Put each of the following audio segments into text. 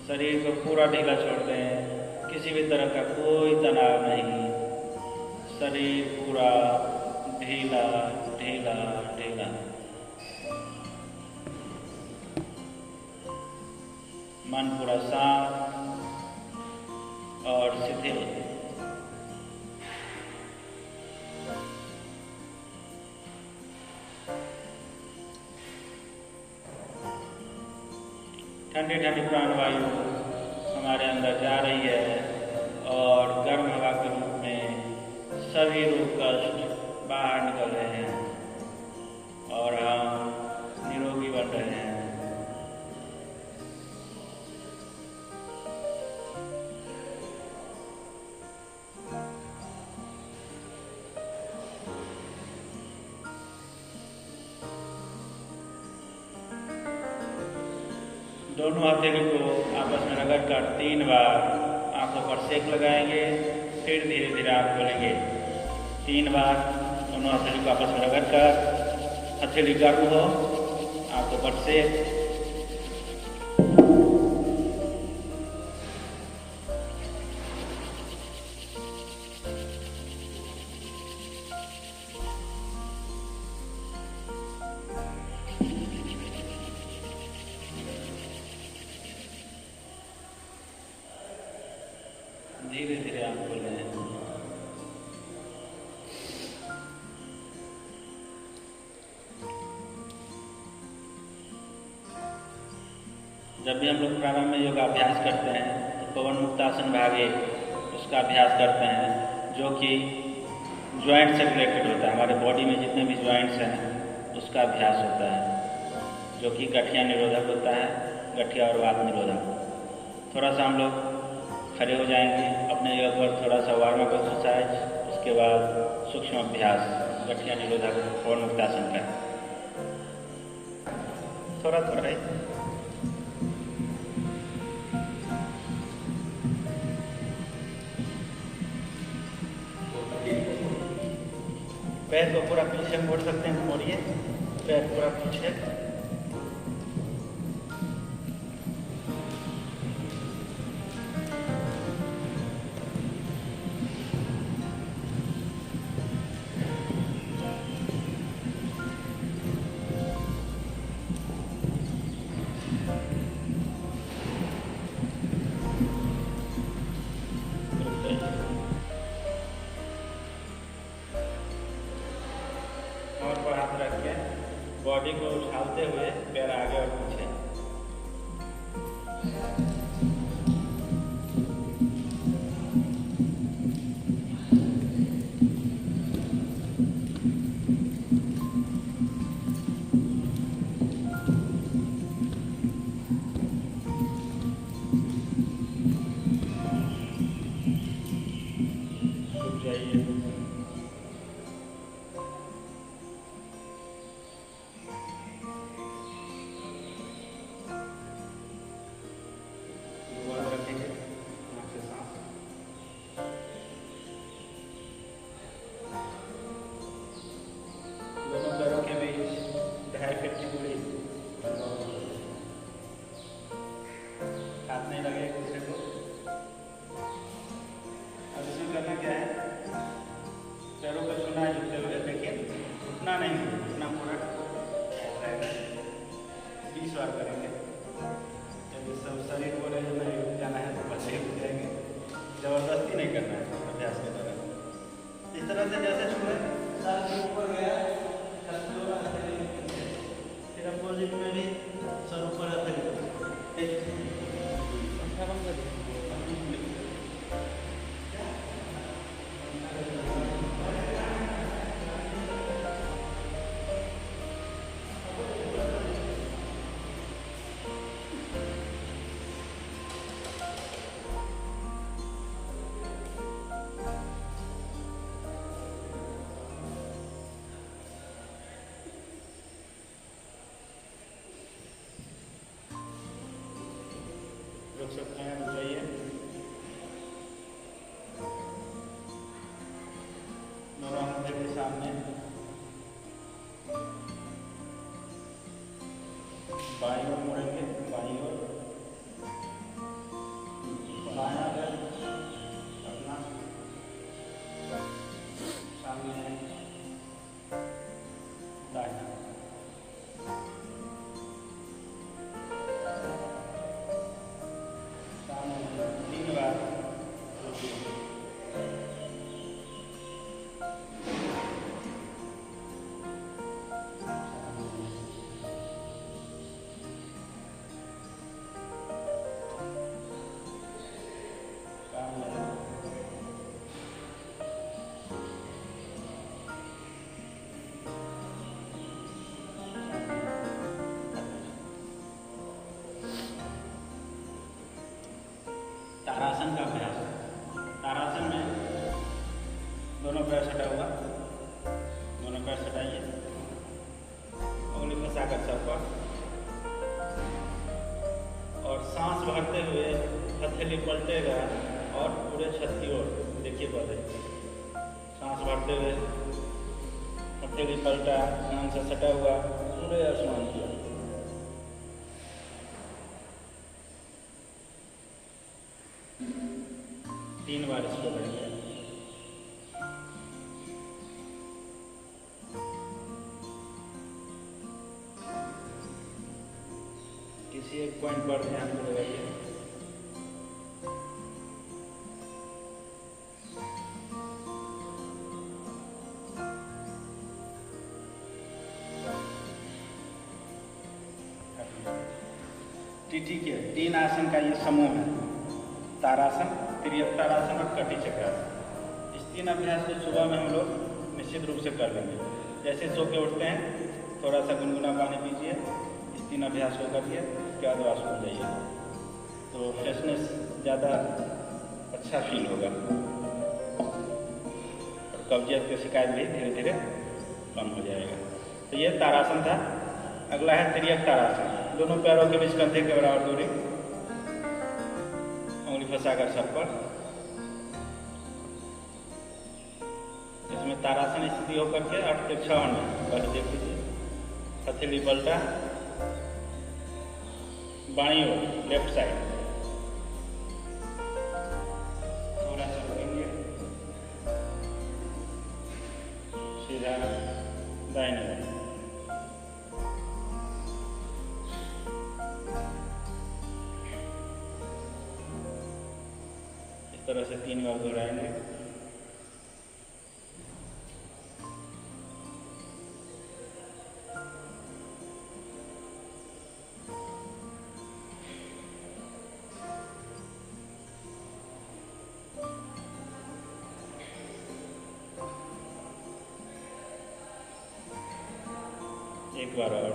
शरीर को पूरा ढीला छोड़ दें, किसी भी तरह का कोई तनाव नहीं, शरीर पूरा ढीला ढीला ढीला। मन पूरा शांत और शिथिल। ठंडी ठंडी प्राणवायु हमारे अंदर जा रही है और गर्म हवा के रूप में सभी रोग कष्ट बाहर निकल रहे हैं और हम निरोगी बन रहे हैं। दोनों हथेली को आपस में रगड़कर 3 बार आंखों पर सेक लगाएंगे, फिर धीरे धीरे आंख खोलेंगे। 3 बार दोनों हथेली को आपस में रगड़कर, हथेली गर्म हो, आंखों पर सेक। धीरे धीरे आंख खोलें। जब भी हम लोग प्रारंभ में योगाभ्यास करते हैं तो पवन मुक्तासन भागे उसका अभ्यास करते हैं, जो कि जॉइंट से रिलेटेड होता है। हमारे बॉडी में जितने भी जॉइंट्स हैं उसका अभ्यास होता है, जो कि गठिया निरोधक होता है, गठिया और वात निरोधक। थोड़ा सा हम लोग खड़े हो जाएंगे, अपने जगह पर थोड़ा सा वार्म अप एक्सरसाइज, उसके बाद सूक्ष्म अभ्यास गठिया निरोधक पवन मुक्तासन का। थोड़ा थोड़ा ही पैर को पूरा पीछे मोड़ सकते हैं, मोड़िए पैर पूरा पीछे। हाथ रख के बॉडी को उछालते हुए पैर आगे और पीछे। रुक जाइए। हाथ नहीं लगे एक दूसरे को। अब इसमें करना क्या है, पैरों को छूना है झुकते हुए, लेकिन उठना नहीं, उठना पूरा रहेगा। 20 बार करेंगे। यदि सब शरीर बोले जो नहीं रुक जाना है तो बच्चे रुक जाएंगे। जबरदस्ती नहीं करना है अभ्यास के दौरान। इस तरह से जैसे छुए सर के ऊपर गया, फिर अपोजिट में भी सर ऊपर रुक सकते हैं, रुक जाइए। दोनों हाथ के सामने, बाईं ओर मुड़ेंगे, बाईं ओर पैर सटा हुआ, दोनों पैर सटाइए, उंगली फंसाकर सर पर, और सांस भरते हुए हथेली पलटेगा और पूरे छत की ओर देखिए पहले। सांस भरते हुए हथेली पलटा, कान से सटा हुआ पूरे आसमान की ओर। 3 बार इसको करेंगे। किसी एक पॉइंट पर ध्यान को लगाइए। टीटी के 3 आसन का ये समूह है, तारासन, त्रियक्तारासन और कटी चक्रासन। इस 3 अभ्यास को सुबह में हम लोग निश्चित रूप से कर लेंगे। जैसे सो के उठते हैं थोड़ा सा गुनगुना पानी पीजिए, इस 3 अभ्यास को करिए, उसके बाद वाश हो जाइए, तो फ्रेशनेस ज़्यादा अच्छा फील होगा और कब्जियत की शिकायत भी धीरे धीरे कम हो जाएगा। तो ये तारासन था। अगला है त्रियक्तारासन। दोनों पैरों के बीच कंधे के बराबर दूरी, उंगली फंसाकर सर पर। इसमें तारासन स्थिति होकर के 8 के 6 में पहले देख लीजिए। हथेली पलटा, बाईं ओर लेफ्ट साइड, थोड़ा सा रुकेंगे, सीधा दाहिने ओर। इस तरह से 3 बार दोहराएंगे। एक बार और।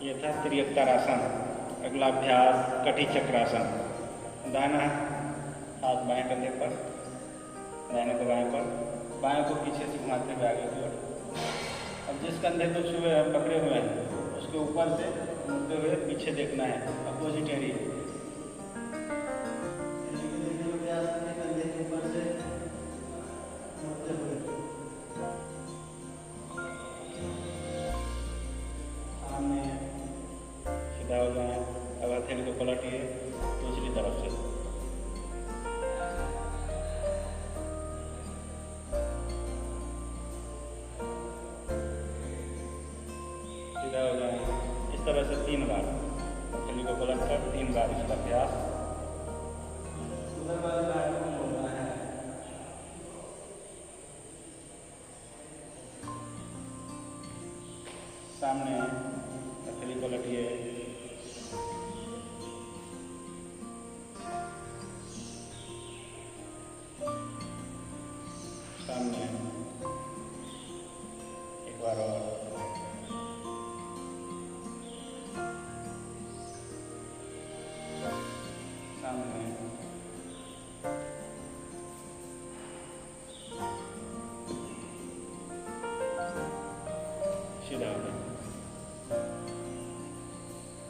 ये था त्रियक्तारासन। अगला अभ्यास कटी चक्रासन। दाहिना हाथ बाएं कंधे पर, दाहिने को बाएं पर, बाएं को पीछे से घुमाते हुए आगे की ओर। अब जिस कंधे को छुए पकड़े हुए हैं उसके ऊपर से मुड़ते हुए पीछे देखना है, अपोजिट एरिया। कंधे के ऊपर से मुड़ते हुए सामने सीधा हो जाए। अब हथेली को पलटिए दूसरी तरफ से। सीधा हो जाए। इस तरह से 3 बार हथेली को पलट कर 3 बार इसका अभ्यास। उधर वाले बार को मोड़ना है। सामने हथेली पलटिए, सामने एक बार और, सामने, सीधा हो जाए।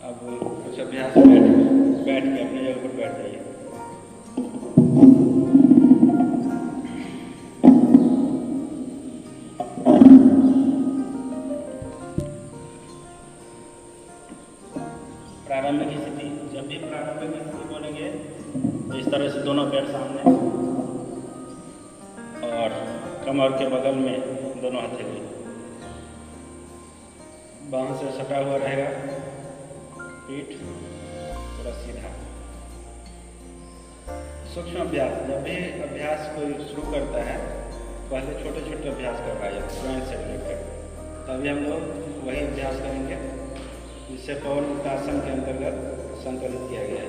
अब कुछ अभ्यास बैठ के अपनी जगह पर बैठ जाइए। प्रारंभिक स्थिति। जब भी प्रारंभिक स्थिति बोलेंगे तो इस तरह से दोनों पैर सामने और कमर के बगल में दोनों हथेली, बांह से सटा हुआ रहेगा, पीठ पूरा सीधा। सूक्ष्म अभ्यास। जब भी अभ्यास कोई शुरू करता है पहले छोटे छोटे अभ्यास करवाइए ज्वाइंट से रिलेटेड। तभी हम लोग वही अभ्यास करेंगे जिससे पवन मुक्तासन के अंतर्गत संकलित किया गया है।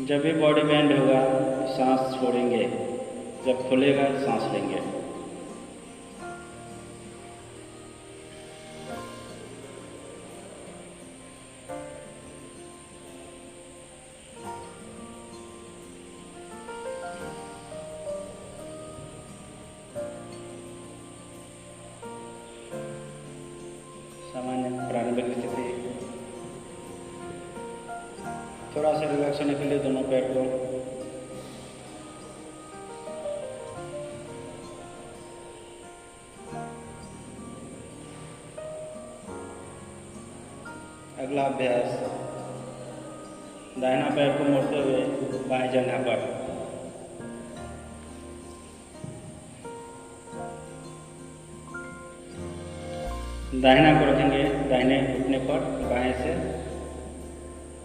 जब भी बॉडी बेंड होगा सांस छोड़ेंगे, जब खुलेगा सांस लेंगे। सामान्य प्रारंभिक स्थिति। थोड़ा सा रिलैक्स होने के लिए दोनों पैर को अगला अभ्यास, दाहिना पैर को मोड़ते हुए बाएं जंघा पर, दाहिना को रखेंगे दाहिने घुटने पर, बाएं से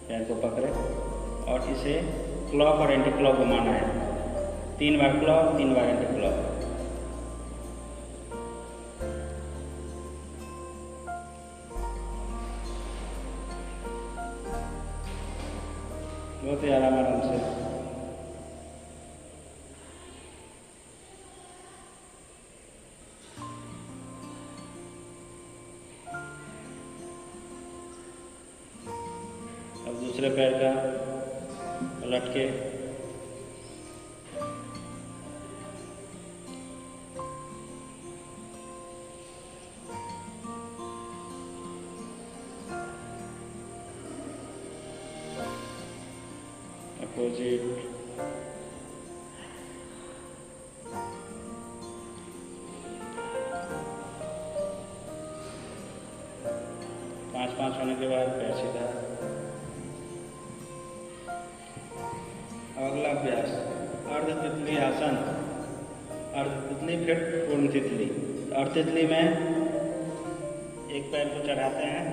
पैर को पकड़े और इसे क्लॉक और एंटी क्लॉक घुमाना है। 3 बार क्लॉक, 3 बार एंटी क्लॉक। बहुत ही आराम से। अब दूसरे पैर का पलट के अपोजिट, पाँच होने के बाद पैर सीधा। अगला अभ्यास, अर्ध तितली आसन। अर्ध तितली फिर पूर्ण तितली। अर्ध तितली में एक पैर को चढ़ाते हैं,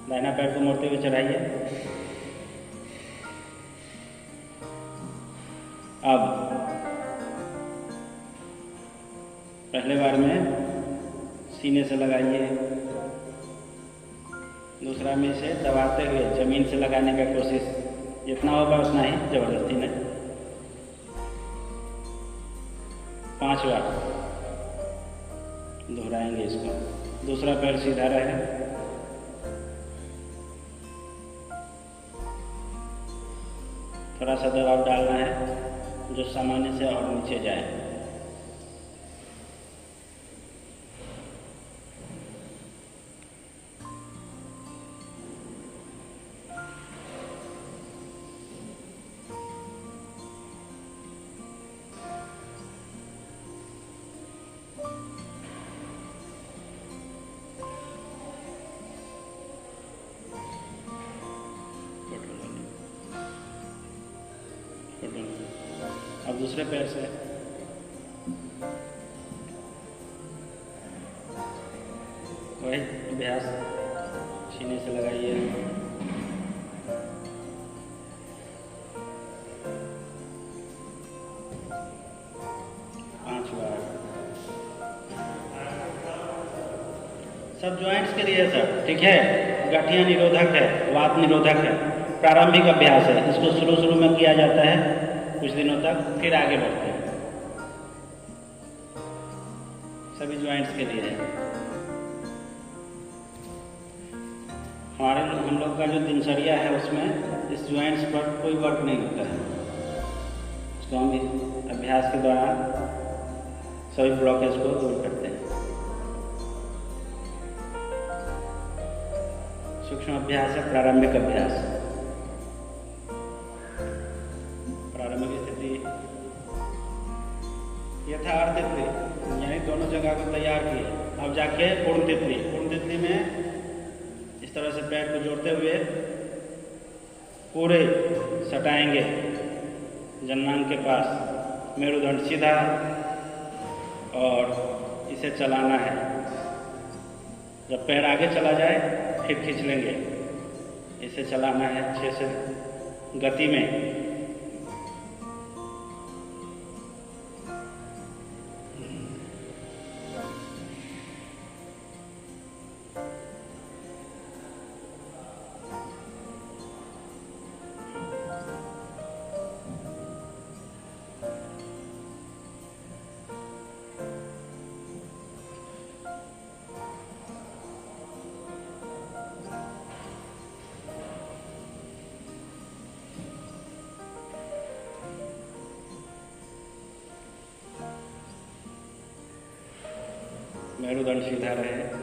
दाहिना पैर को मोड़ते हुए चढ़ाइए। अब पहले बार में सीने से लगाइए, दूसरा में इसे दबाते हुए जमीन से लगाने का कोशिश, जितना होगा उतना ही, जबरदस्ती नहीं। 5 बार दोहराएंगे इसको। दूसरा पैर सीधा रहे, थोड़ा सा दबाव डालना है जो सामान्य से और नीचे जाए। अब दूसरे पैर से वही अभ्यास सीने से लगाइए। पाँच बार। सब ज्वाइंट्स के लिए सर, ठीक है। गठिया निरोधक है, वात निरोधक है। प्रारंभिक अभ्यास है, इसको शुरू में किया जाता है कुछ दिनों तक, फिर आगे बढ़ते हैं। सभी ज्वाइंट्स के लिए है। हम लोग का जो दिनचर्या है उसमें इस ज्वाइंट्स पर कोई वर्क नहीं होता है। इसको हम अभ्यास के दौरान सभी ब्लॉकेज को दूर करते हैं। सूक्ष्म अभ्यास है प्रारंभिक अभ्यास। प्रारंभिक स्थिति यथार्थ तितली, यानी दोनों जगह को तैयार किए। अब जाके पूर्ण तितली। पूर्ण तितली में इस तरह से पैर को जोड़ते हुए पूरे सटाएंगे जन्नांग के पास, मेरुदंड सीधा, और इसे चलाना है। जब पैर आगे चला जाए फिर खींच लेंगे। इसे चलाना है अच्छे से गति में। मेरुदंड सीधा रहे।